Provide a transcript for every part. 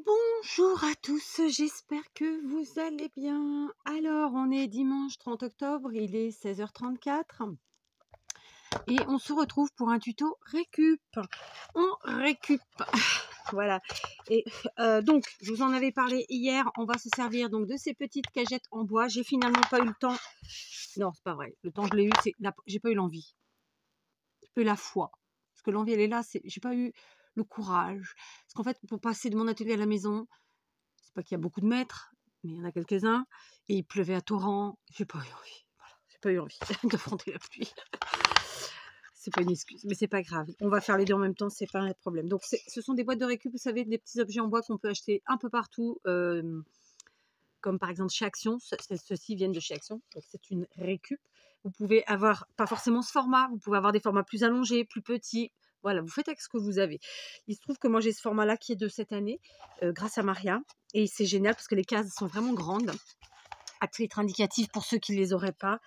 Bonjour à tous, j'espère que vous allez bien. Alors, on est dimanche 30 octobre, il est 16h34 et on se retrouve pour un tuto récup. On récup, voilà. Et donc, je vous en avais parlé hier, on va se servir donc de ces petites cagettes en bois. J'ai finalement pas eu le temps. Non, c'est pas vrai. Le temps je l'ai eu, j'ai pas eu l'envie. J'ai pas eu la foi. Parce que l'envie, elle est là, j'ai pas eu le courage. Parce qu'en fait, pour passer de mon atelier à la maison, c'est pas qu'il y a beaucoup de mètres, mais il y en a quelques-uns. Et il pleuvait à torrent. J'ai pas eu envie. Voilà, j'ai pas eu envie d'affronter la pluie. C'est pas une excuse, mais c'est pas grave. On va faire les deux en même temps, c'est pas un problème. Donc, ce sont des boîtes de récup, vous savez, des petits objets en bois qu'on peut acheter un peu partout, comme par exemple chez Action. Ceux-ci viennent de chez Action, donc c'est une récup. Vous pouvez avoir, pas forcément ce format, vous pouvez avoir des formats plus allongés, plus petits. Voilà, vous faites avec ce que vous avez. Il se trouve que moi, j'ai ce format-là qui est de cette année, grâce à Maria. Et c'est génial parce que les cases sont vraiment grandes. À titre indicatif pour ceux qui ne les auraient pas,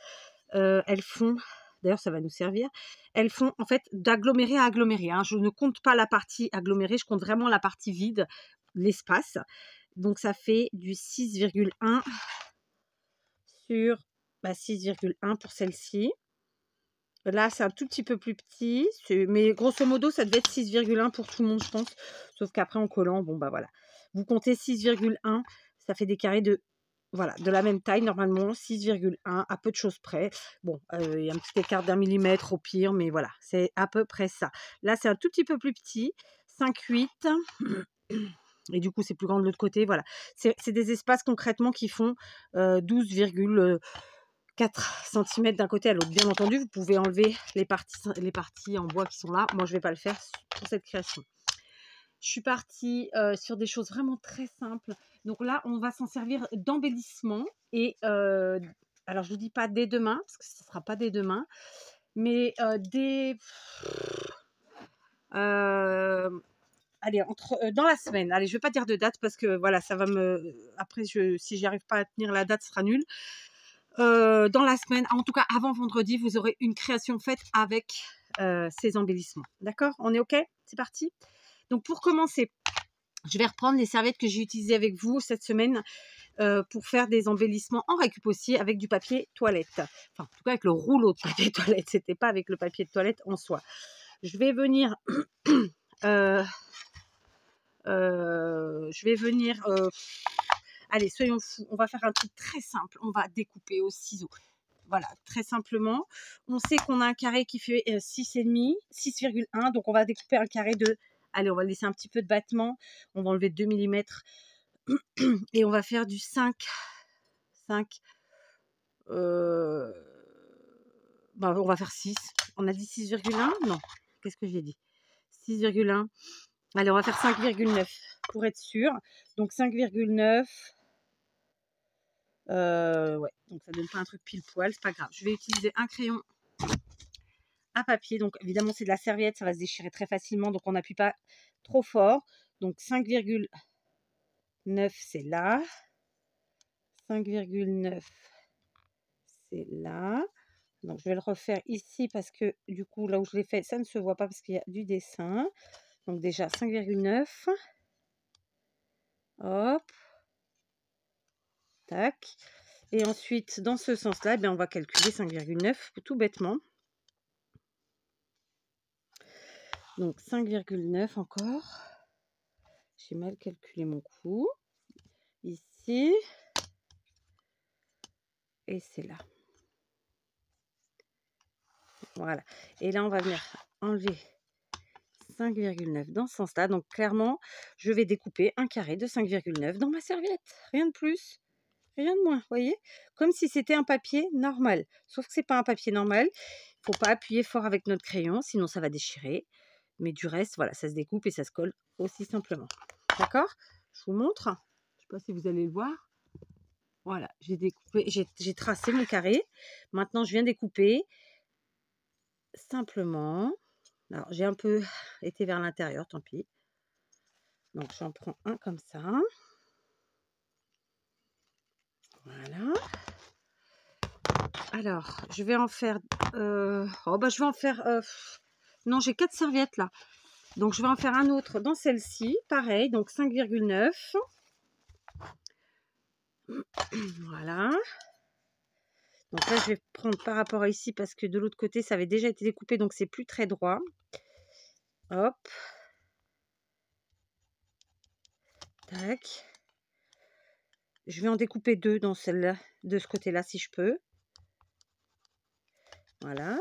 elles font, d'ailleurs ça va nous servir, elles font en fait d'aggloméré à aggloméré. Hein. Je ne compte pas la partie agglomérée, je compte vraiment la partie vide, l'espace. Donc ça fait du 6,1 sur 6,1 pour celle-ci. Là, c'est un tout petit peu plus petit, mais grosso modo, ça devait être 6,1 pour tout le monde, je pense. Sauf qu'après, en collant, bon, bah voilà. Vous comptez 6,1, ça fait des carrés de, voilà, de la même taille, normalement, 6,1, à peu de choses près. Bon, il y a un petit écart d'1 millimètre au pire, mais voilà, c'est à peu près ça. Là, c'est un tout petit peu plus petit, 5,8. Et du coup, c'est plus grand de l'autre côté, voilà. C'est des espaces concrètement qui font 12,4 cm d'un côté à l'autre. Bien entendu, vous pouvez enlever les parties en bois qui sont là. Moi, je ne vais pas le faire pour cette création. Je suis partie sur des choses vraiment très simples. Donc là, on va s'en servir d'embellissement. Et alors, je ne vous dis pas dès demain, parce que ce ne sera pas dès demain, mais allez, dans la semaine. Allez, je ne vais pas dire de date parce que voilà, ça va me... Après, si j'y arrive pas à tenir la date, ce sera nul. Dans la semaine, en tout cas avant vendredi, vous aurez une création faite avec ces embellissements. D'accord? On est OK? C'est parti? Donc pour commencer, je vais reprendre les serviettes que j'ai utilisées avec vous cette semaine pour faire des embellissements en récup aussi avec du papier toilette. Enfin, en tout cas avec le rouleau de papier toilette. C'était pas avec le papier de toilette en soi. Je vais venir... allez, soyons fous. On va faire un truc très simple. On va découper au ciseau. Voilà, très simplement. On sait qu'on a un carré qui fait 6,5, 6,1. Donc, on va découper un carré de... Allez, on va laisser un petit peu de battement. On va enlever 2 mm. Et on va faire du 5. On va faire 6. On a dit 6,1? Non. Qu'est-ce que j'ai dit? 6,1. Allez, on va faire 5,9 pour être sûr. Donc, 5,9. Ouais, donc ça donne pas un truc pile poil, c'est pas grave. Je vais utiliser un crayon à papier. Donc évidemment, c'est de la serviette, ça va se déchirer très facilement. Donc on n'appuie pas trop fort. Donc 5,9, c'est là. 5,9, c'est là. Donc je vais le refaire ici parce que du coup, là où je l'ai fait, ça ne se voit pas parce qu'il y a du dessin. Donc déjà 5,9. Hop. Tac. Et ensuite, dans ce sens-là, on va calculer 5,9 tout bêtement. Donc 5,9 encore. J'ai mal calculé mon coup. Ici. Et c'est là. Voilà. Et là, on va venir enlever 5,9 dans ce sens-là. Donc clairement, je vais découper un carré de 5,9 dans ma serviette. Rien de plus. Rien de moins, vous voyez? Comme si c'était un papier normal. Sauf que c'est pas un papier normal. Il ne faut pas appuyer fort avec notre crayon, sinon ça va déchirer. Mais du reste, voilà, ça se découpe et ça se colle aussi simplement. D'accord? Je vous montre. Je ne sais pas si vous allez le voir. Voilà, j'ai découpé, j'ai tracé mon carré. Maintenant, je viens découper simplement. Alors, j'ai un peu été vers l'intérieur, tant pis. Donc, j'en prends un comme ça. Voilà. Alors, je vais en faire... je vais en faire... non, j'ai 4 serviettes là. Donc, je vais en faire un autre dans celle-ci. Pareil, donc 5,9. Voilà. Donc là, je vais prendre par rapport à ici parce que de l'autre côté, ça avait déjà été découpé. Donc, c'est plus très droit. Hop. Tac. Je vais en découper 2 dans celle-là, de ce côté-là, si je peux. Voilà.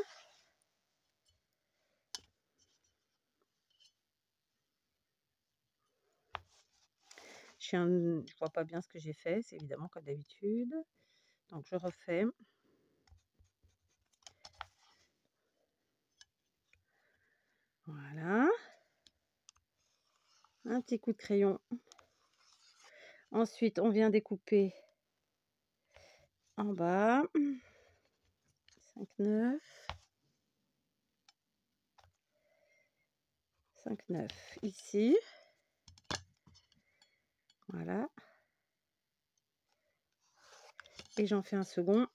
Je vois pas bien ce que j'ai fait, c'est évidemment comme d'habitude. Donc, je refais. Voilà. Un petit coup de crayon. Ensuite, on vient découper en bas. 5,9. 5,9 ici. Voilà. Et j'en fais un second.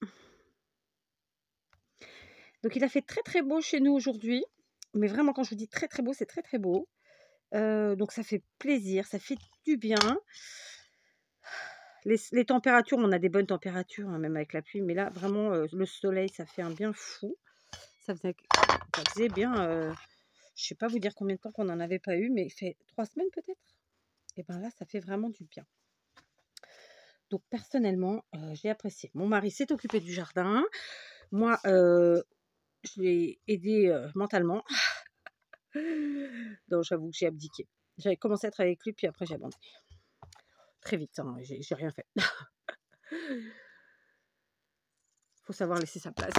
Donc, il a fait très très beau chez nous aujourd'hui. Mais vraiment, quand je vous dis très très beau, c'est très très beau. Donc, ça fait plaisir, ça fait du bien. Les températures, on a des bonnes températures, hein, même avec la pluie. Mais là, vraiment, le soleil, ça fait un bien fou. Ça faisait bien, je ne sais pas vous dire combien de temps qu'on n'en avait pas eu, mais il fait 3 semaines peut-être. Et bien là, ça fait vraiment du bien. Donc, personnellement, j'ai apprécié. Mon mari s'est occupé du jardin. Moi, je l'ai aidé mentalement. Donc, j'avoue que j'ai abdiqué. J'avais commencé à travailler avec lui, puis après, j'ai abandonné. Très vite, hein, j'ai rien fait. Faut savoir laisser sa place.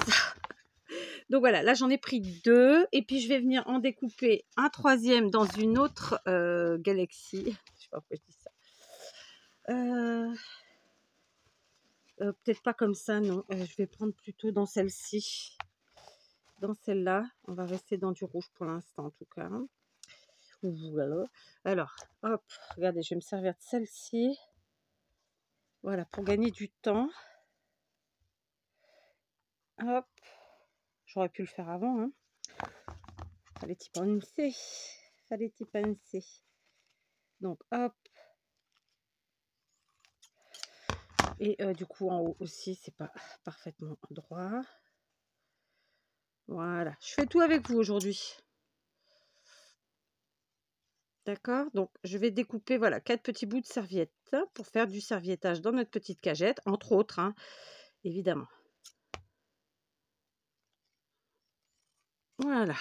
Donc voilà, là j'en ai pris 2 et puis je vais venir en découper un 3e dans une autre galaxie. Je sais pas pourquoi je dis ça. Peut-être pas comme ça, non. Je vais prendre plutôt dans celle-ci. Dans celle-là, on va rester dans du rouge pour l'instant en tout cas. Voilà. Alors, hop, regardez, je vais me servir de celle-ci. Voilà, pour gagner du temps. Hop. J'aurais pu le faire avant, hein. Fallait y penser. Fallait y penser. Donc, hop. Et du coup, en haut aussi, c'est pas parfaitement droit. Voilà. Je fais tout avec vous aujourd'hui. D'accord? Donc, je vais découper, voilà, 4 petits bouts de serviette pour faire du serviettage dans notre petite cagette, entre autres, hein, évidemment. Voilà.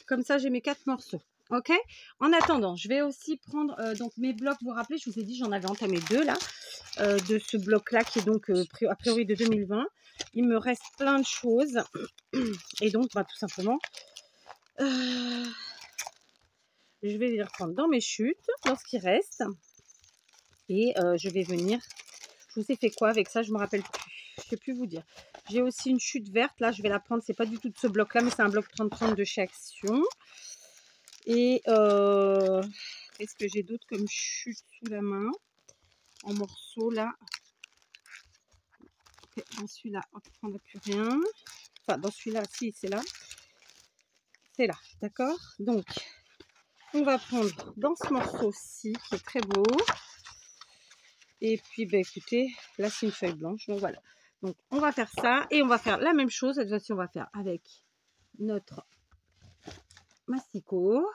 Comme ça, j'ai mes 4 morceaux. Ok? En attendant, je vais aussi prendre donc mes blocs. Vous vous rappelez, je vous ai dit, j'en avais entamé 2 là, de ce bloc-là qui est donc a priori de 2020. Il me reste plein de choses. Et donc, bah, tout simplement, je vais les reprendre dans mes chutes, dans ce qui reste. Et je vais venir. Je vous ai fait quoi avec ça? Je ne me rappelle plus. Je ne sais plus vous dire. J'ai aussi une chute verte. Là, je vais la prendre. C'est pas du tout de ce bloc-là, mais c'est un bloc 30-30 de chez Action. Et qu'est-ce que j'ai d'autre comme chute sous la main? En morceaux, là. Okay, dans celui-là, on n'a plus rien. Enfin, dans celui-là, si, c'est là. C'est là, d'accord? Donc, on va prendre dans ce morceau-ci, qui est très beau. Et puis, bah, écoutez, là, c'est une feuille blanche. Donc, voilà. Donc, on va faire ça. Et on va faire la même chose. Cette fois-ci, on va faire avec notre masticot.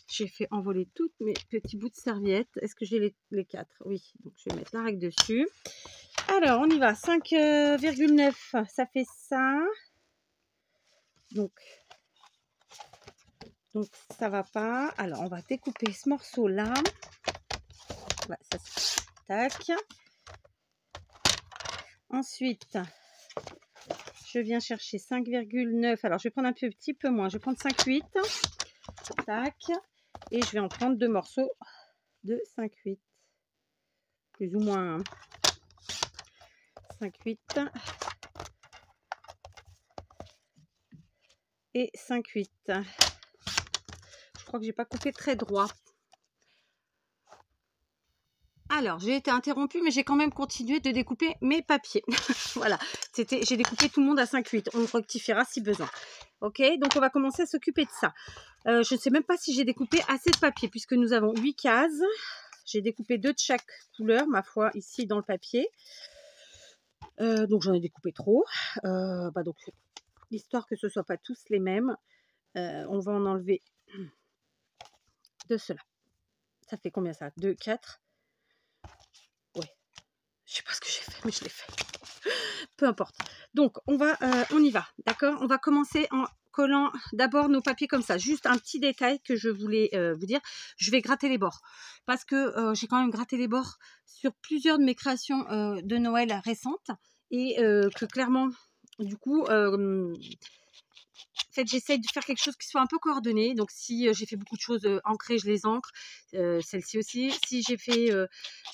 J'ai fait envoler toutes mes petits bouts de serviettes. Est-ce que j'ai les 4? Oui. Donc, je vais mettre la règle dessus. Alors, on y va. 5,9. Ça fait ça. Donc, ça va pas. Alors, on va découper ce morceau-là. Ouais, ça, tac. Ensuite, je viens chercher 5,9. Alors, je vais prendre un petit peu moins. Je vais prendre 5,8. Tac. Et je vais en prendre 2 morceaux de 5,8. Plus ou moins 5,8. Et 5,8. Je crois que j'ai pas coupé très droit. Alors, j'ai été interrompue, mais j'ai quand même continué de découper mes papiers. Voilà, j'ai découpé tout le monde à 5-8. On rectifiera si besoin. Ok, donc on va commencer à s'occuper de ça. Je ne sais même pas si j'ai découpé assez de papier, puisque nous avons 8 cases. J'ai découpé 2 de chaque couleur, ma foi, ici dans le papier. Donc j'en ai découpé trop. Donc, histoire que ce ne soit pas tous les mêmes, on va en enlever de cela. Ça fait combien ça? 2, 4. Ouais. Je sais pas ce que j'ai fait, mais je l'ai fait. Peu importe. Donc, on y va. D'accord? On va commencer en collant d'abord nos papiers comme ça. Juste un petit détail que je voulais vous dire. Je vais gratter les bords. Parce que j'ai quand même gratté les bords sur plusieurs de mes créations de Noël récentes. Et que clairement, du coup, en fait, j'essaye de faire quelque chose qui soit un peu coordonné. Donc, si j'ai fait beaucoup de choses ancrées, je les ancre. Celle-ci aussi. Si j'ai fait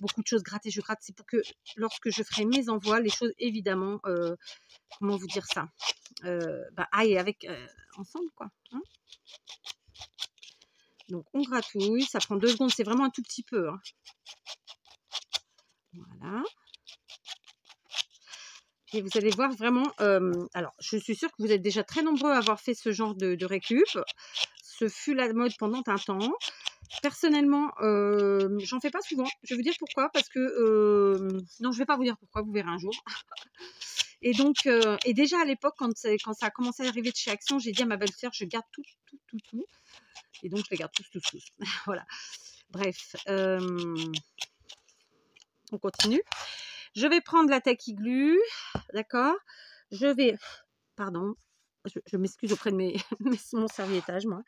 beaucoup de choses grattées, je gratte. C'est pour que lorsque je ferai mes envois, les choses, évidemment, comment vous dire ça, aillent avec ensemble, quoi. Hein, donc, on gratouille. Ça prend 2 secondes. C'est vraiment un tout petit peu. Hein. Voilà. Et vous allez voir vraiment, alors je suis sûre que vous êtes déjà très nombreux à avoir fait ce genre de récup. Ce fut la mode pendant un temps. Personnellement, j'en fais pas souvent. Je vais vous dire pourquoi. Parce que, non, je vais pas vous dire pourquoi, vous verrez un jour. Et donc, et déjà à l'époque, quand ça a commencé à arriver de chez Action, j'ai dit à ma belle-sœur, je garde tout. Et donc, je les garde tous. Voilà. Bref, on continue. Je vais prendre la tacky glue, d'accord. Je vais, pardon, je m'excuse auprès de mon serviettage, moi.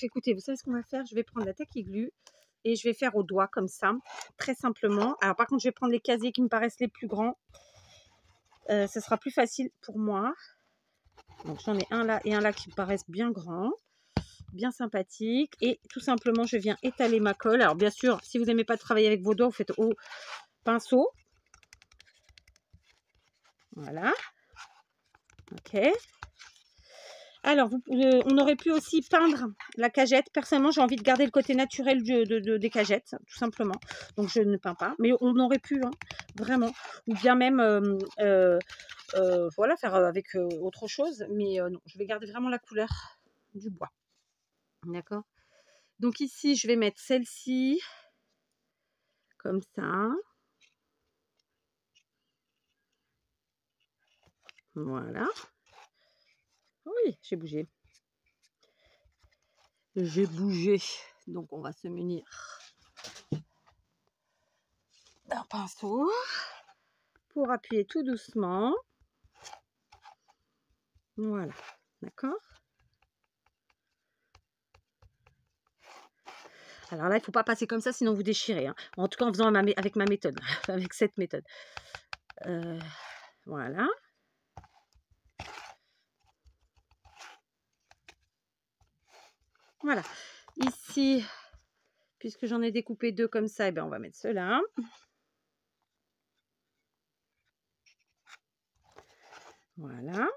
Écoutez, vous savez ce qu'on va faire? Je vais prendre la tacky glue et je vais faire au doigt comme ça, très simplement. Alors par contre, je vais prendre les casiers qui me paraissent les plus grands. Ce sera plus facile pour moi. Donc j'en ai un là et un là qui me paraissent bien grands, bien sympathiques. Et tout simplement, je viens étaler ma colle. Alors bien sûr, si vous n'aimez pas travailler avec vos doigts, vous faites au pinceau. Voilà. Ok. Alors, on aurait pu aussi peindre la cagette. Personnellement, j'ai envie de garder le côté naturel des cagettes, tout simplement. Donc, je ne peins pas. Mais on aurait pu, hein, vraiment. Ou bien même, voilà, faire avec autre chose. Mais non, je vais garder vraiment la couleur du bois. D'accord? Donc, ici, je vais mettre celle-ci. Comme ça. Voilà. Oui, j'ai bougé. J'ai bougé. Donc, on va se munir d'un pinceau pour appuyer tout doucement. Voilà. D'accord? Alors là, il ne faut pas passer comme ça, sinon vous déchirez. Hein. En tout cas, en faisant avec ma méthode, avec cette méthode. Voilà. Voilà. Ici, puisque j'en ai découpé 2 comme ça, eh bien, on va mettre ceux-là. Voilà.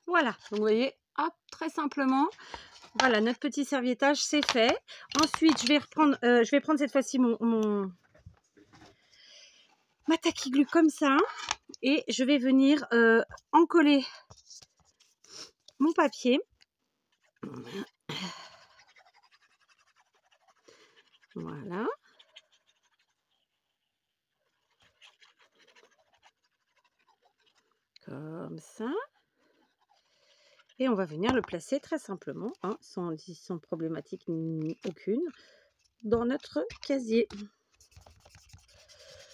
Voilà. Donc, vous voyez, hop, très simplement. Voilà, notre petit serviettage, c'est fait. Ensuite, je vais prendre cette fois-ci ma tacky glue comme ça. Et je vais venir encoller mon papier. Voilà. Comme ça. Et on va venir le placer très simplement, hein, sans problématique aucune, dans notre casier.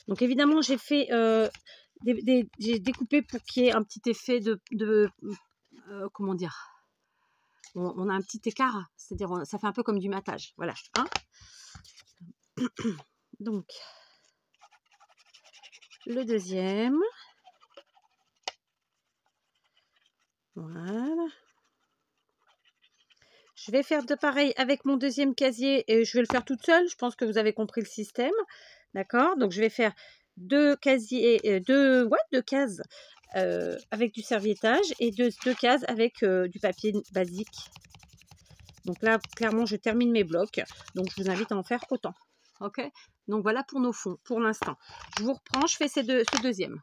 Donc évidemment, j'ai fait j'ai découpé pour qu'il y ait un petit effet de comment dire, on a un petit écart, c'est-à-dire ça fait un peu comme du matage, voilà. Hein. Donc le deuxième, voilà. je vais faire de pareil avec mon deuxième casier et je vais le faire toute seule. Je pense que vous avez compris le système. D'accord? Donc, je vais faire deux casiers, deux cases avec du serviettage et deux cases avec du papier basique. Donc là, clairement, je termine mes blocs. Donc, je vous invite à en faire autant. OK? Donc, voilà pour nos fonds, pour l'instant. Je vous reprends, je fais ce deuxième.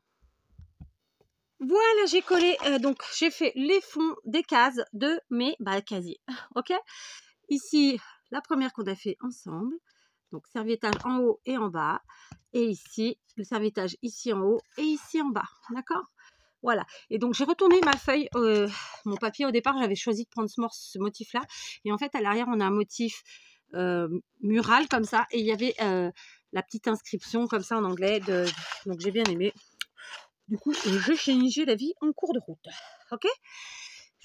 Voilà, j'ai collé, donc j'ai fait les fonds des cases de mes casiers. OK? Ici, la première qu'on a fait ensemble. Donc, serviettage en haut et en bas. Et ici, le serviettage ici en haut et ici en bas. D'accord? Voilà. Et donc, j'ai retourné ma feuille, mon papier. Au départ, j'avais choisi de prendre ce motif-là. Et en fait, à l'arrière, on a un motif mural comme ça. Et il y avait la petite inscription comme ça en anglais. Donc, j'ai bien aimé. Du coup, j'ai changé la vie en cours de route. OK?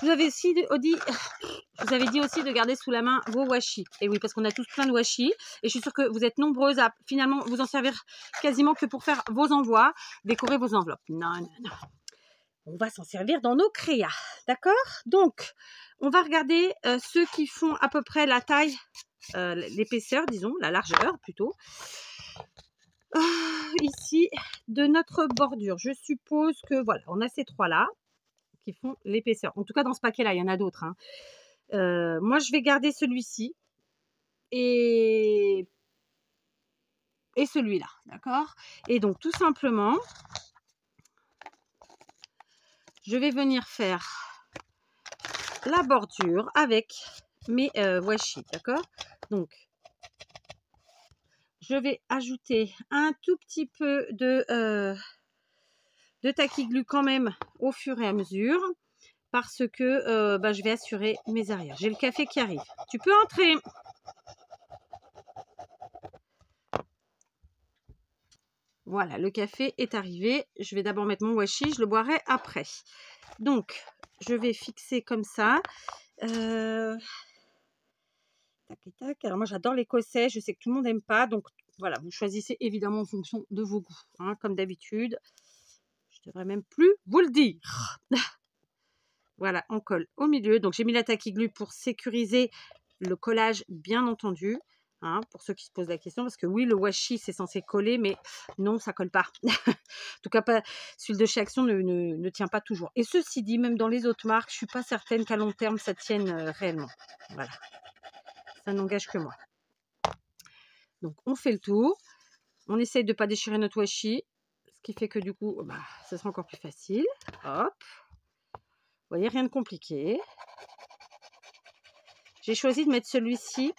Je vous avais dit aussi de garder sous la main vos washi. Et oui, parce qu'on a tous plein de washi. Et je suis sûre que vous êtes nombreuses à finalement vous en servir quasiment que pour faire vos envois, décorer vos enveloppes. Non, non, non. On va s'en servir dans nos créas. D'accord? Donc, on va regarder ceux qui font à peu près la taille, l'épaisseur, disons, la largeur plutôt. Ici, de notre bordure. Je suppose que, voilà, on a ces trois-là qui font l'épaisseur. En tout cas, dans ce paquet-là, il y en a d'autres. Hein. Moi, je vais garder celui-ci et celui-là, d'accord? Et donc, tout simplement, je vais venir faire la bordure avec mes washi, d'accord? Donc, je vais ajouter un tout petit peu de taquiglu quand même au fur et à mesure parce que je vais assurer mes arrières. J'ai le café qui arrive. Tu peux entrer. Voilà, le café est arrivé. Je vais d'abord mettre mon washi, je le boirai après. Donc, je vais fixer comme ça. Tac et tac. Alors moi, j'adore l'écossais. Je sais que tout le monde n'aime pas. Donc, voilà, vous choisissez évidemment en fonction de vos goûts. Hein, comme d'habitude. Je devrais même plus vous le dire. Voilà, on colle au milieu. Donc, j'ai mis la taquiglu pour sécuriser le collage, bien entendu. Hein, pour ceux qui se posent la question, parce que oui, le washi, c'est censé coller, mais non, ça colle pas. En tout cas, pas, celui de chez Action ne tient pas toujours. Et ceci dit, même dans les autres marques, je suis pas certaine qu'à long terme, ça tienne réellement. Voilà. Ça n'engage que moi. Donc, on fait le tour. On essaye de ne pas déchirer notre washi, ce qui fait que du coup, ça sera encore plus facile. Hop. Vous voyez, rien de compliqué. J'ai choisi de mettre celui-ci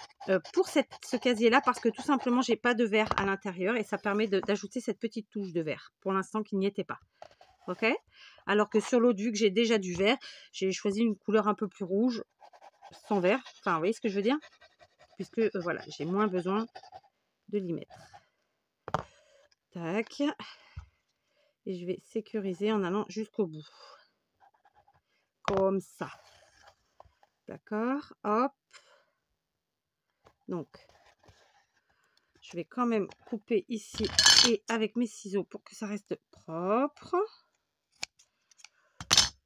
pour ce casier-là parce que tout simplement, j'ai pas de verre à l'intérieur et ça permet d'ajouter cette petite touche de verre. Pour l'instant, qui n'y était pas. OK? Alors que sur l'autre, vu que j'ai déjà du vert, j'ai choisi une couleur un peu plus rouge, sans vert. Enfin, vous voyez ce que je veux dire? Puisque, voilà, j'ai moins besoin de l'y mettre. Tac. Et je vais sécuriser en allant jusqu'au bout. Comme ça. D'accord? Hop. Donc, je vais quand même couper ici et avec mes ciseaux pour que ça reste propre.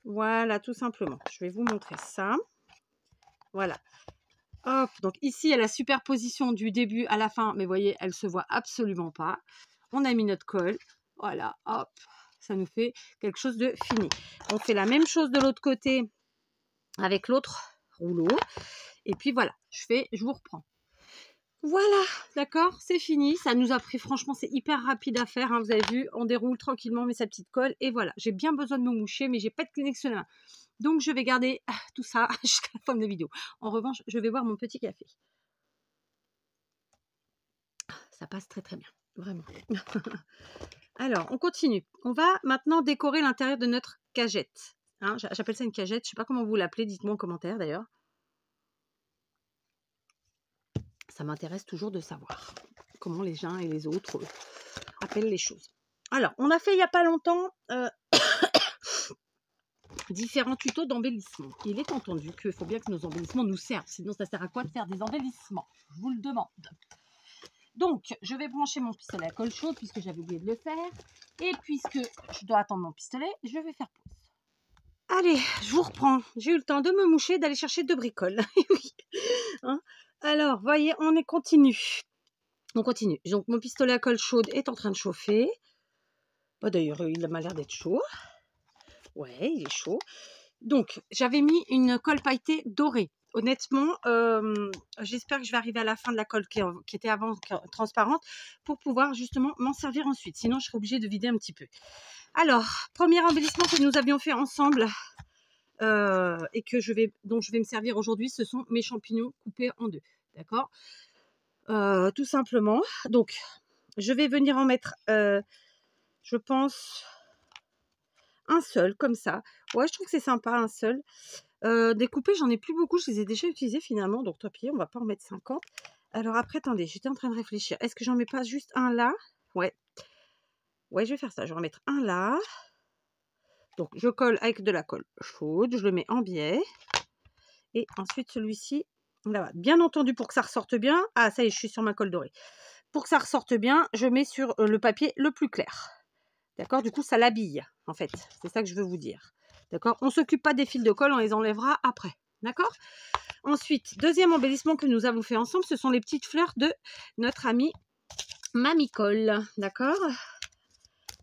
Voilà, tout simplement. Je vais vous montrer ça. Voilà. Hop, donc ici, il y a la superposition du début à la fin, mais vous voyez, elle ne se voit absolument pas. On a mis notre colle. Voilà, hop, ça nous fait quelque chose de fini. On fait la même chose de l'autre côté avec l'autre rouleau. Et puis voilà, je vous reprends. Voilà, d'accord, c'est fini. Ça nous a pris, franchement, c'est hyper rapide à faire. Hein, vous avez vu, on déroule tranquillement, met sa petite colle. Et voilà, j'ai bien besoin de me moucher, mais j'ai pas de Kleenex sous la main. Donc, je vais garder tout ça jusqu'à la fin de la vidéo. En revanche, je vais boire mon petit café. Ça passe très très bien, vraiment. Alors, on continue. On va maintenant décorer l'intérieur de notre cagette. Hein, j'appelle ça une cagette. Je ne sais pas comment vous l'appelez. Dites-moi en commentaire d'ailleurs. Ça m'intéresse toujours de savoir comment les uns et les autres appellent les choses. Alors, on a fait il n'y a pas longtemps différents tutos d'embellissement. Il est entendu qu'il faut bien que nos embellissements nous servent. Sinon, ça sert à quoi de faire des embellissements? Je vous le demande. Donc, je vais brancher mon pistolet à colle chaude puisque j'avais oublié de le faire. Et puisque je dois attendre mon pistolet, je vais faire pause. Allez, je vous reprends. J'ai eu le temps de me moucher, d'aller chercher 2 bricoles. Oui. Hein. Alors, voyez, on est continu. On continue. Donc, mon pistolet à colle chaude est en train de chauffer. Bah, d'ailleurs, il m'a l'air d'être chaud. Ouais, il est chaud. Donc, j'avais mis une colle pailletée dorée. Honnêtement, j'espère que je vais arriver à la fin de la colle qui était avant transparente pour pouvoir justement m'en servir ensuite. Sinon, je serai obligée de vider un petit peu. Alors, premier embellissement que nous avions fait ensemble et dont je vais me servir aujourd'hui, ce sont mes champignons coupés en 2. D'accord, tout simplement. Donc, je vais venir en mettre, je pense, un seul, comme ça. Ouais, je trouve que c'est sympa, un seul. Découpés, j'en ai plus beaucoup, je les ai déjà utilisés finalement, donc tant pis, on va pas en mettre 50. Alors après, attendez, j'étais en train de réfléchir. Est-ce que j'en mets pas juste un là? Ouais. Ouais, je vais faire ça. Je vais en mettre un là. Donc, je colle avec de la colle chaude, je le mets en biais. Et ensuite, celui-ci, là, bien entendu, pour que ça ressorte bien. Ah, ça y est, je suis sur ma colle dorée. Pour que ça ressorte bien, je mets sur le papier le plus clair. D'accord? Du coup, ça l'habille, en fait. C'est ça que je veux vous dire. D'accord? On ne s'occupe pas des fils de colle, on les enlèvera après. D'accord? Ensuite, deuxième embellissement que nous avons fait ensemble, ce sont les petites fleurs de notre amie Mamie Colle. D'accord?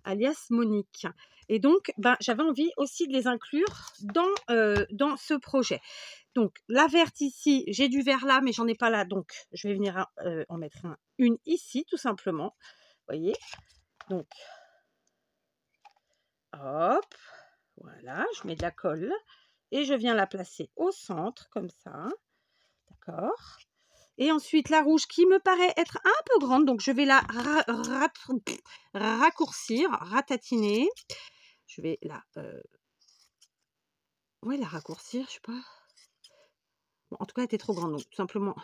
Alias Monique. Et donc, j'avais envie aussi de les inclure dans ce projet. Donc, la verte ici, j'ai du vert là, mais j'en ai pas là. Donc, je vais venir en mettre une ici, tout simplement. Vous voyez? Donc, hop, voilà, je mets de la colle et je viens la placer au centre, comme ça. D'accord? Et ensuite, la rouge qui me paraît être un peu grande, donc je vais la raccourcir, ratatiner. Je vais la, la raccourcir, je sais pas. Bon, en tout cas, elle était trop grande, donc tout simplement,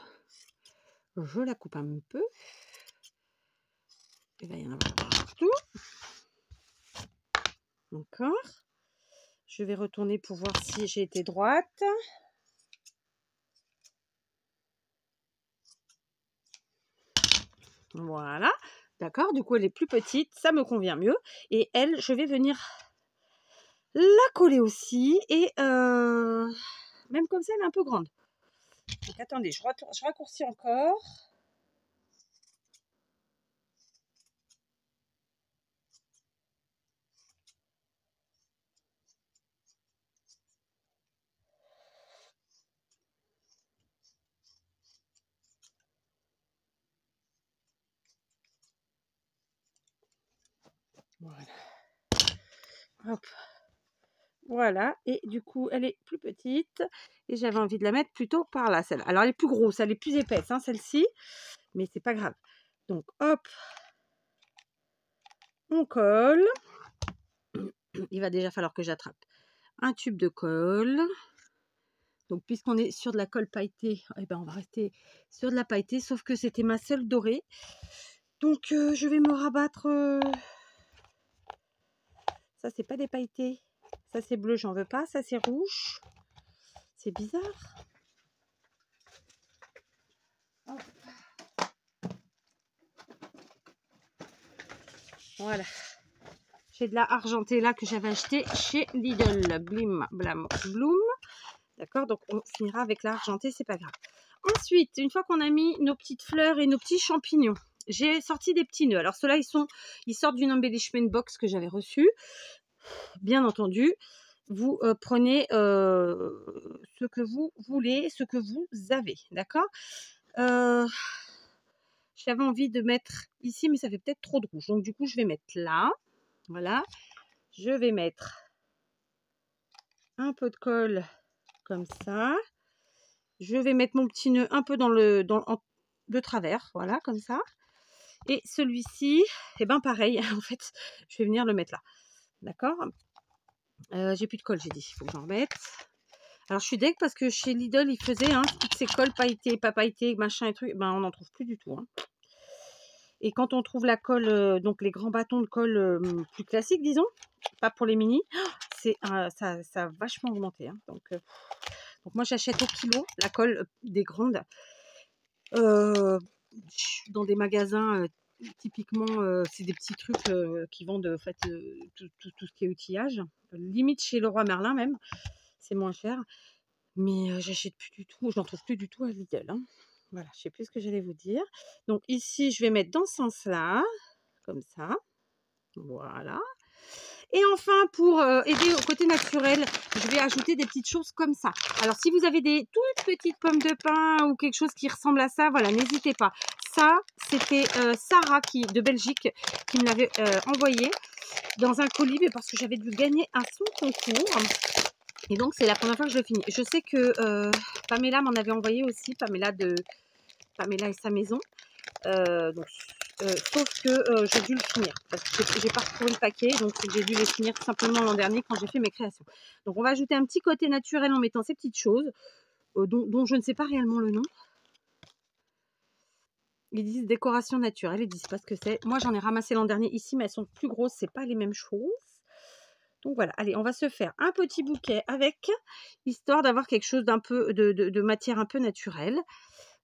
je la coupe un peu. Il va y en avoir partout. D'accord. Je vais retourner pour voir si j'ai été droite. Voilà. D'accord. Du coup, elle est plus petite. Ça me convient mieux. Et elle, je vais venir la coller aussi. Et même comme ça, elle est un peu grande. Donc, attendez, je raccourcis encore. Voilà. Hop. Voilà. Et du coup, elle est plus petite. Et j'avais envie de la mettre plutôt par là, celle-là. Alors, elle est plus grosse, elle est plus épaisse, hein, celle-ci. Mais c'est pas grave. Donc, hop. On colle. Il va déjà falloir que j'attrape un tube de colle. Donc, puisqu'on est sur de la colle pailletée, eh ben, on va rester sur de la pailletée, sauf que c'était ma seule dorée. Donc, je vais me rabattre. Ça, c'est pas des pailletés. Ça, c'est bleu, j'en veux pas. Ça, c'est rouge. C'est bizarre. Hop. Voilà. J'ai de la argentée là que j'avais acheté chez Lidl. Blim, blam, bloom. D'accord, donc on finira avec la argentée, c'est pas grave. Ensuite, une fois qu'on a mis nos petites fleurs et nos petits champignons, j'ai sorti des petits nœuds. Alors ceux-là, ils sortent d'une embellishment box que j'avais reçue. Bien entendu, vous prenez ce que vous voulez, ce que vous avez, d'accord? J'avais envie de mettre ici, mais ça fait peut-être trop de rouge. Donc du coup, je vais mettre là, voilà. Je vais mettre un peu de colle comme ça. Je vais mettre mon petit nœud un peu de travers, voilà, comme ça. Et celui-ci, eh ben pareil, en fait, je vais venir le mettre là. D'accord? J'ai plus de colle, j'ai dit, il faut que j'en remette. Alors, je suis deg parce que chez Lidl, ils faisaient toutes ces colles pailletées, pas pailletées, machin et trucs. Ben, on n'en trouve plus du tout. Hein. Et quand on trouve la colle, donc les grands bâtons de colle plus classiques, disons, pas pour les mini, ça a vachement augmenté. Hein. Donc, moi, j'achète au kilo la colle des grandes dans des magasins typiquement, c'est des petits trucs qui vendent en fait, tout ce qui est outillage. Limite chez Leroy Merlin même, c'est moins cher. Mais j'achète plus du tout, je n'en trouve plus du tout à Lidl, hein. Voilà, je sais plus ce que j'allais vous dire. Donc ici, je vais mettre dans ce sens-là, comme ça. Voilà. Et enfin, pour aider au côté naturel, je vais ajouter des petites choses comme ça. Alors, si vous avez des toutes petites pommes de pin ou quelque chose qui ressemble à ça, voilà, n'hésitez pas. Ça, c'était Sarah de Belgique qui me l'avait envoyé dans un colis parce que j'avais dû gagner un son concours. Et donc, c'est la première fois que je le finis. Je sais que Pamela m'en avait envoyé aussi, Pamela et sa maison. Sauf que j'ai dû le finir parce que j'ai pas retrouvé le paquet, donc j'ai dû les finir tout simplement l'an dernier quand j'ai fait mes créations. Donc on va ajouter un petit côté naturel en mettant ces petites choses dont je ne sais pas réellement le nom. Ils disent décoration naturelle, ils disent pas ce que c'est. Moi j'en ai ramassé l'an dernier ici, mais elles sont plus grosses, c'est pas les mêmes choses. Donc voilà, allez, on va se faire un petit bouquet avec, histoire d'avoir quelque chose d'un peu de matière un peu naturelle.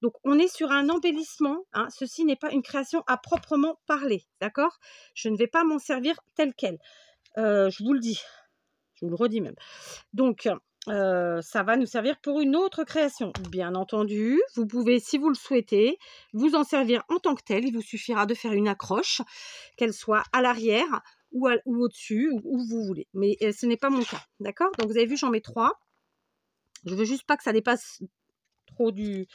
Donc, on est sur un embellissement. Hein. Ceci n'est pas une création à proprement parler. D'accord? Je ne vais pas m'en servir tel quel. Je vous le dis. Je vous le redis même. Donc, ça va nous servir pour une autre création. Bien entendu, vous pouvez, si vous le souhaitez, vous en servir en tant que tel. Il vous suffira de faire une accroche, qu'elle soit à l'arrière ou au-dessus, où vous voulez. Mais ce n'est pas mon cas. D'accord? Donc, vous avez vu, j'en mets 3. Je veux juste pas que ça dépasse trop du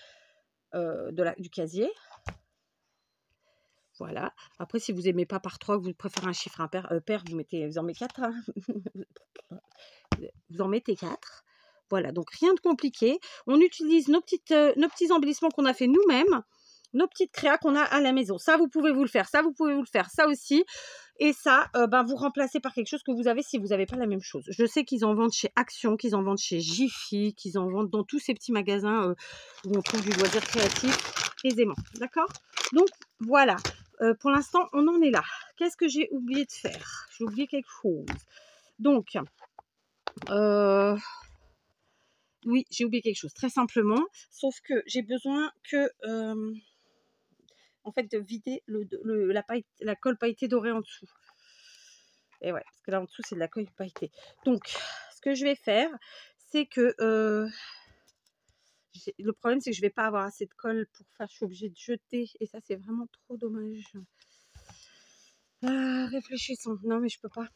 casier. Voilà. Après, si vous n'aimez pas par 3, que vous préférez un chiffre impair, pair, vous en mettez 4. Hein. Vous en mettez 4. Voilà, donc rien de compliqué. On utilise nos petits embellissements qu'on a fait nous-mêmes, nos petites créas qu'on a à la maison. Ça, vous pouvez vous le faire. Ça, vous pouvez vous le faire. Ça aussi. Et ça, vous remplacez par quelque chose que vous avez si vous n'avez pas la même chose. Je sais qu'ils en vendent chez Action, qu'ils en vendent chez Jiffy, qu'ils en vendent dans tous ces petits magasins où on trouve du loisir créatif aisément. D'accord? Donc, voilà. Pour l'instant, on en est là. Qu'est-ce que j'ai oublié de faire? J'ai oublié quelque chose. Donc, oui, j'ai oublié quelque chose, très simplement. Sauf que j'ai besoin que, en fait, de vider la colle pailletée dorée en dessous. Et ouais, parce que là en dessous, c'est de la colle pailletée. Donc, ce que je vais faire, c'est que le problème, c'est que je ne vais pas avoir assez de colle pour faire. Je suis obligée de jeter. Et ça, c'est vraiment trop dommage. Réfléchissons. Non, mais je peux pas.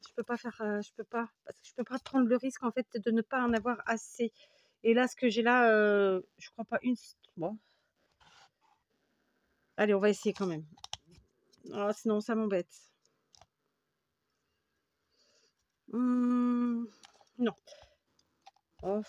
Je peux pas faire. Je peux pas. Parce que je peux pas prendre le risque, en fait, de ne pas en avoir assez. Et là, ce que j'ai là, je crois pas une. Bon. Allez, on va essayer quand même. Oh, sinon, ça m'embête. Non. Oh.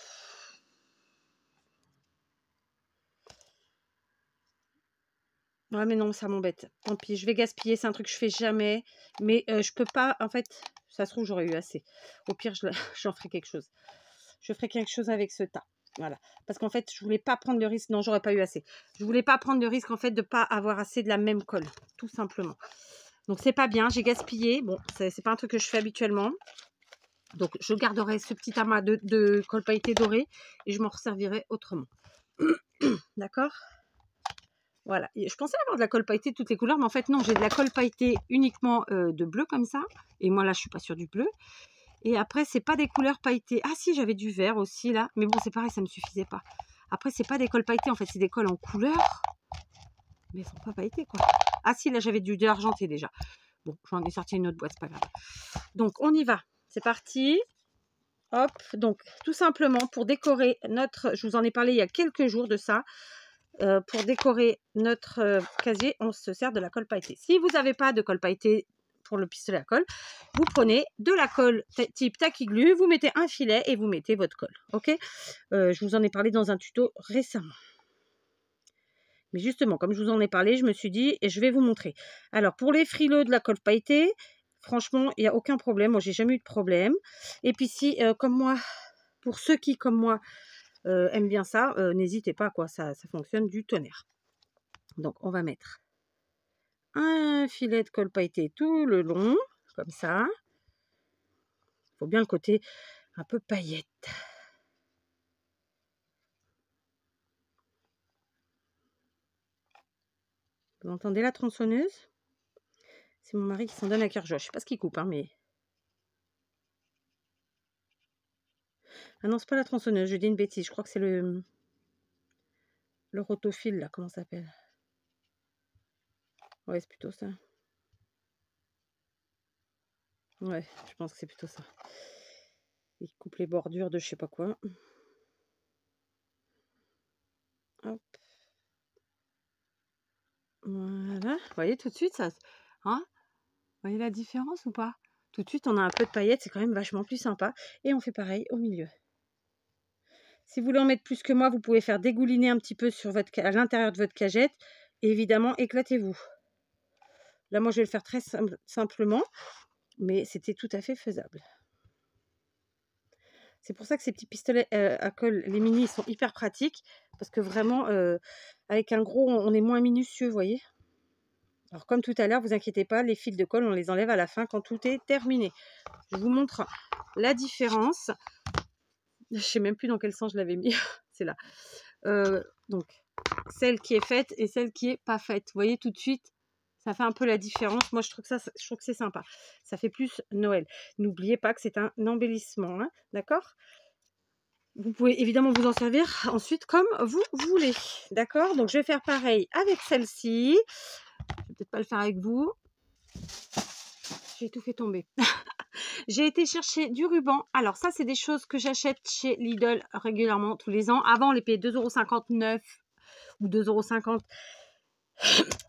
Ouais, mais non, ça m'embête. Tant pis, je vais gaspiller. C'est un truc que je fais jamais. Mais je peux pas. En fait, ça se trouve, j'aurais eu assez. Au pire, j'en ferai quelque chose. Je ferai quelque chose avec ce tas. Voilà. Parce qu'en fait, je voulais pas prendre le risque. Non, j'aurais pas eu assez. Je voulais pas prendre le risque, en fait, de pas avoir assez de la même colle. Tout simplement. Donc, c'est pas bien. J'ai gaspillé. Bon, c'est pas un truc que je fais habituellement. Donc, je garderai ce petit amas de colle pailletée dorée et je m'en resservirai autrement. D'accord? Voilà. Et je pensais avoir de la colle pailletée de toutes les couleurs, mais en fait, non. J'ai de la colle pailletée uniquement de bleu comme ça. Et moi, là, je suis pas sûre du bleu. Et après, c'est pas des couleurs pailletées. Ah si, j'avais du vert aussi, là. Mais bon, c'est pareil, ça me suffisait pas. Après, c'est pas des colles pailletées, en fait. C'est des colles en couleur. Mais elles sont pas pailletées, quoi. Ah si, là, j'avais de l'argenté déjà. Bon, j'en ai sorti une autre boîte, c'est pas grave. Donc, on y va. C'est parti. Hop. Donc, tout simplement, pour décorer notre... Je vous en ai parlé il y a quelques jours de ça. Pour décorer notre casier, on se sert de la colle pailletée. Si vous n'avez pas de colle pailletée pour le pistolet à colle, vous prenez de la colle type Tacky Glue, vous mettez un filet et vous mettez votre colle. Ok, je vous en ai parlé dans un tuto récemment. Mais justement, comme je vous en ai parlé, je me suis dit, et je vais vous montrer. Alors, pour les frileux de la colle pailletée, franchement, il n'y a aucun problème. Moi, j'ai jamais eu de problème. Et puis si, comme moi, pour ceux qui, comme moi, aiment bien ça, n'hésitez pas, quoi. Ça fonctionne du tonnerre. Donc, on va mettre un filet de colle pailletée tout le long, comme ça. Il faut bien le côté un peu paillette. Vous entendez la tronçonneuse? C'est mon mari qui s'en donne à cœur joie. Je sais pas ce qu'il coupe, hein, mais... Ah non, c'est pas la tronçonneuse, je dis une bêtise. Je crois que c'est le rotophile, là, comment ça s'appelle? Ouais, c'est plutôt ça. Ouais, je pense que c'est plutôt ça. Il coupe les bordures de je sais pas quoi. Hop. Voilà. Vous voyez tout de suite ça. Hein? Vous voyez la différence ou pas? Tout de suite, on a un peu de paillettes, c'est quand même vachement plus sympa. Et on fait pareil au milieu. Si vous voulez en mettre plus que moi, vous pouvez faire dégouliner un petit peu sur à l'intérieur de votre cagette. Et évidemment, éclatez-vous. Là, moi, je vais le faire très simplement. Mais c'était tout à fait faisable. C'est pour ça que ces petits pistolets à colle, les mini, ils sont hyper pratiques. Parce que vraiment, avec un gros, on est moins minutieux, vous voyez. Alors, comme tout à l'heure, vous inquiétez pas, les fils de colle, on les enlève à la fin quand tout est terminé. Je vous montre la différence. Je ne sais même plus dans quel sens je l'avais mis. C'est là. Donc, celle qui est faite et celle qui n'est pas faite. Vous voyez tout de suite, ça fait un peu la différence. Moi, je trouve que c'est sympa. Ça fait plus Noël. N'oubliez pas que c'est un embellissement. Hein, d'accord? Vous pouvez évidemment vous en servir ensuite comme vous voulez. D'accord? Donc, je vais faire pareil avec celle-ci. Je vais peut-être pas le faire avec vous. J'ai tout fait tomber. J'ai été chercher du ruban. Alors ça, c'est des choses que j'achète chez Lidl régulièrement tous les ans. Avant, on les payait 2,59 € ou 2,50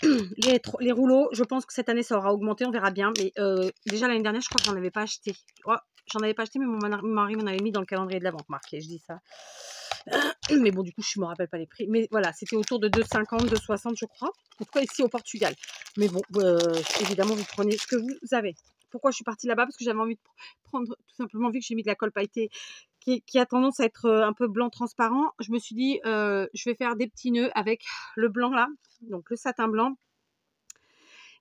€ les rouleaux. Je pense que cette année, ça aura augmenté. On verra bien. Mais déjà, l'année dernière, je crois que j'en avais pas acheté. Oh, j'en avais pas acheté, mais mon mari m'en avait mis dans le calendrier de l'avant. Remarquez, je dis ça. Mais bon, du coup, je ne me rappelle pas les prix. Mais voilà, c'était autour de 2,50, 2,60, je crois. En tout cas, ici au Portugal. Mais bon, évidemment, vous prenez ce que vous avez. Pourquoi je suis partie là-bas? Parce que j'avais envie de prendre, tout simplement, vu que j'ai mis de la colle pailletée qui a tendance à être un peu blanc transparent. Je me suis dit, je vais faire des petits nœuds avec le blanc là, donc le satin blanc.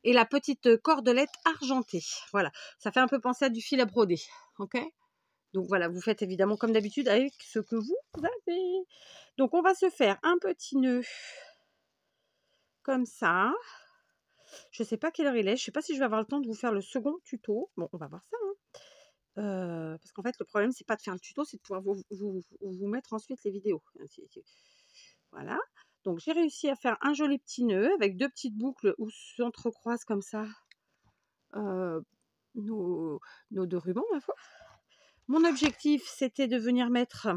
Et la petite cordelette argentée. Voilà, ça fait un peu penser à du fil à broder. Ok? Donc voilà, vous faites évidemment comme d'habitude avec ce que vous avez. Donc on va se faire un petit nœud comme ça. Je ne sais pas quelle heure il est. Je ne sais pas si je vais avoir le temps de vous faire le second tuto. Bon, on va voir ça. Hein. Parce qu'en fait, le problème, c'est pas de faire le tuto, c'est de pouvoir vous mettre ensuite les vidéos. Voilà. Donc j'ai réussi à faire un joli petit nœud avec deux petites boucles où s'entrecroisent comme ça nos deux rubans, ma foi. Mon objectif, c'était de venir mettre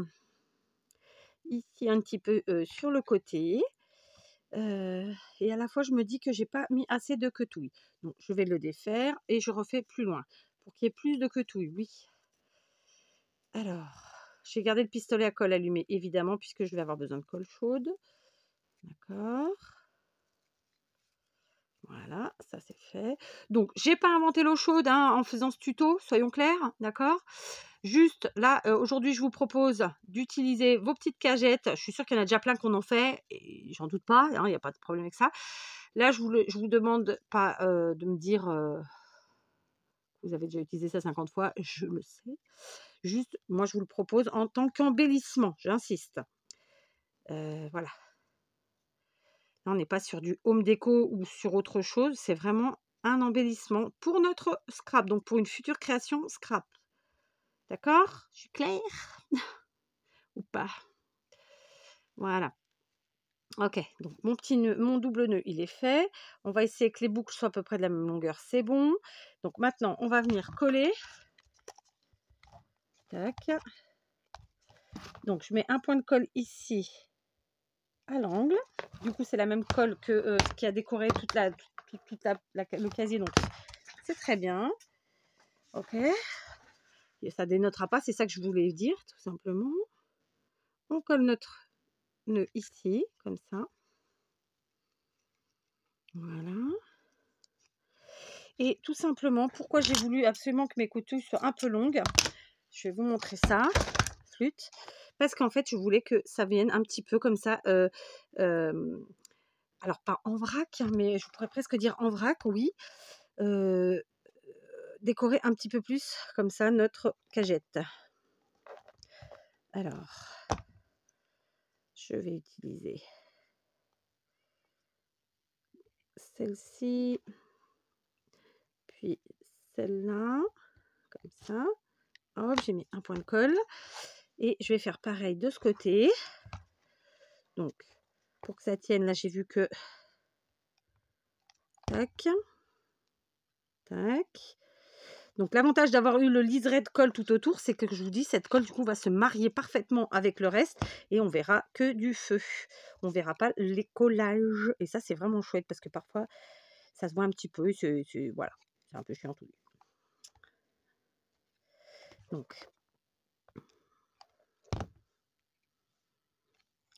ici un petit peu sur le côté. Et à la fois, je me dis que j'ai pas mis assez de quetouille. Donc, je vais le défaire et je refais plus loin pour qu'il y ait plus de quetouille. Oui. Alors, j'ai gardé le pistolet à colle allumé, évidemment, puisque je vais avoir besoin de colle chaude. D'accord. Voilà, ça c'est fait. Donc, j'ai pas inventé l'eau chaude hein, en faisant ce tuto, soyons clairs, d'accord? Juste là, aujourd'hui, je vous propose d'utiliser vos petites cagettes. Je suis sûre qu'il y en a déjà plein qu'on en fait, et j'en doute pas, hein, il n'y a pas de problème avec ça. Là, je vous demande pas de me dire vous avez déjà utilisé ça 50 fois, je le sais. Juste, moi, je vous le propose en tant qu'embellissement, j'insiste. Voilà. Là, on n'est pas sur du home déco ou sur autre chose, c'est vraiment un embellissement pour notre scrap, donc pour une future création scrap. D'accord? Je suis claire? Ou pas? Voilà. Ok, donc mon petit nœud, mon double nœud, il est fait. On va essayer que les boucles soient à peu près de la même longueur, c'est bon. Donc maintenant, on va venir coller. Tac. Donc je mets un point de colle ici à l'angle. Du coup, c'est la même colle que ce qui a décoré toute le casier. Donc c'est très bien. Ok. Et ça dénotera pas, c'est ça que je voulais dire, tout simplement. On colle notre nœud ici, comme ça. Voilà. Et tout simplement, pourquoi j'ai voulu absolument que mes couteaux soient un peu longues. Je vais vous montrer ça, flûte. Parce qu'en fait, je voulais que ça vienne un petit peu comme ça. Alors, pas en vrac, mais je pourrais presque dire en vrac, oui. Décorer un petit peu plus comme ça notre cagette. Alors, je vais utiliser celle-ci, puis celle-là, comme ça. Hop, j'ai mis un point de colle. Et je vais faire pareil de ce côté. Donc, pour que ça tienne, là, j'ai vu que... Tac. Tac. Donc, l'avantage d'avoir eu le liseré de colle tout autour, c'est que je vous dis, cette colle, du coup, va se marier parfaitement avec le reste. Et on verra que du feu. On verra pas les collages. Et ça, c'est vraiment chouette parce que parfois, ça se voit un petit peu. Voilà, c'est un peu chiant tout. Donc,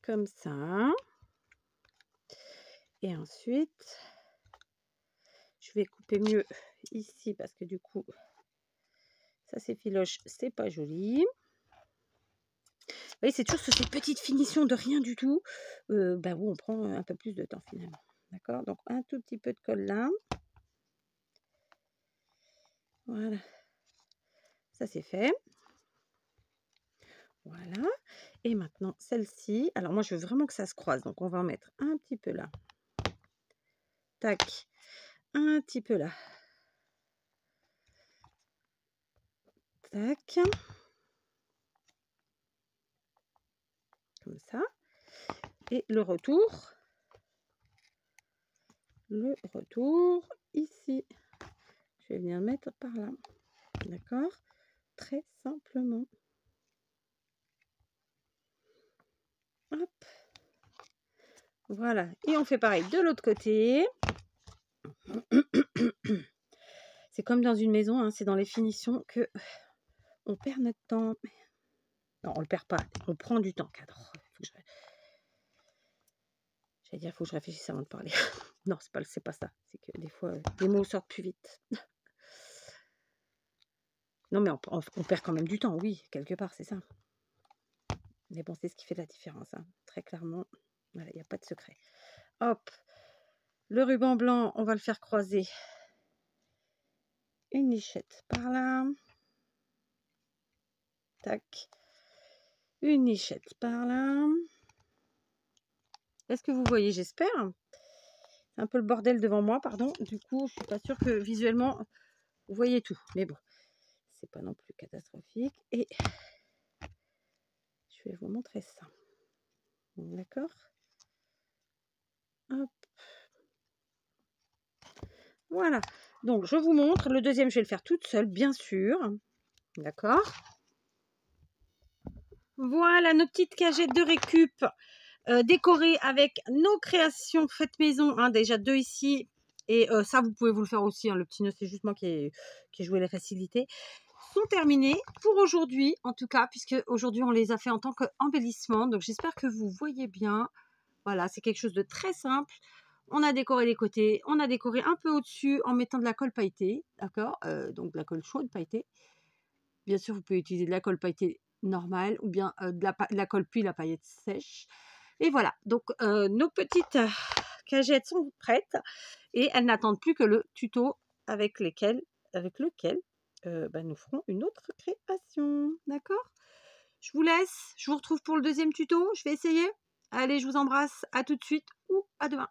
comme ça. Et ensuite, je vais couper mieux ici parce que du coup, ça s'effiloche, c'est pas joli. Vous voyez, c'est toujours sur ces petites finitions de rien du tout, bah, où on prend un peu plus de temps finalement. D'accord? Donc, un tout petit peu de colle là. Voilà. Ça, c'est fait. Voilà. Et maintenant, celle-ci. Alors, moi, je veux vraiment que ça se croise. Donc, on va en mettre un petit peu là. Tac. Un petit peu là. Tac. Comme ça. Et le retour ici. Je vais venir mettre par là. D'accord? Très simplement. Hop. Voilà. Et on fait pareil de l'autre côté. C'est comme dans une maison, hein, c'est dans les finitions que on perd notre temps. Non, on le perd pas. On prend du temps. J'allais dire, il faut que je réfléchisse avant de parler. Non, c'est pas ça. C'est que des fois, les mots sortent plus vite. Non, mais on perd quand même du temps, oui, quelque part, c'est ça. Mais bon, c'est ce qui fait la différence, hein. Très clairement. Voilà, il n'y a pas de secret. Hop. Le ruban blanc, on va le faire croiser. Une nichette par là. Tac. Une nichette par là. Est-ce que vous voyez? J'espère. C'est un peu le bordel devant moi, pardon. Du coup, je suis pas sûre que visuellement, vous voyez tout. Mais bon, c'est pas non plus catastrophique. Et je vais vous montrer ça. D'accord? Hop. Voilà. Donc, je vous montre. Le deuxième, je vais le faire toute seule, bien sûr. D'accord? Voilà nos petites cagettes de récup décorées avec nos créations faites maison. Hein, déjà 2 ici. Et ça, vous pouvez vous le faire aussi. Hein, le petit nœud, c'est juste moi qui ai joué la facilité. Sont terminées pour aujourd'hui, en tout cas, puisque aujourd'hui, on les a fait en tant qu'embellissement. Donc, j'espère que vous voyez bien. Voilà, c'est quelque chose de très simple. On a décoré les côtés, on a décoré un peu au-dessus en mettant de la colle pailletée, d'accord, donc de la colle chaude pailletée. Bien sûr, vous pouvez utiliser de la colle pailletée normale ou bien de la colle puis la paillette sèche. Et voilà, donc nos petites cagettes sont prêtes et elles n'attendent plus que le tuto avec lequel nous ferons une autre création, d'accord? Je vous laisse, je vous retrouve pour le deuxième tuto, je vais essayer. Allez, je vous embrasse, à tout de suite ou à demain.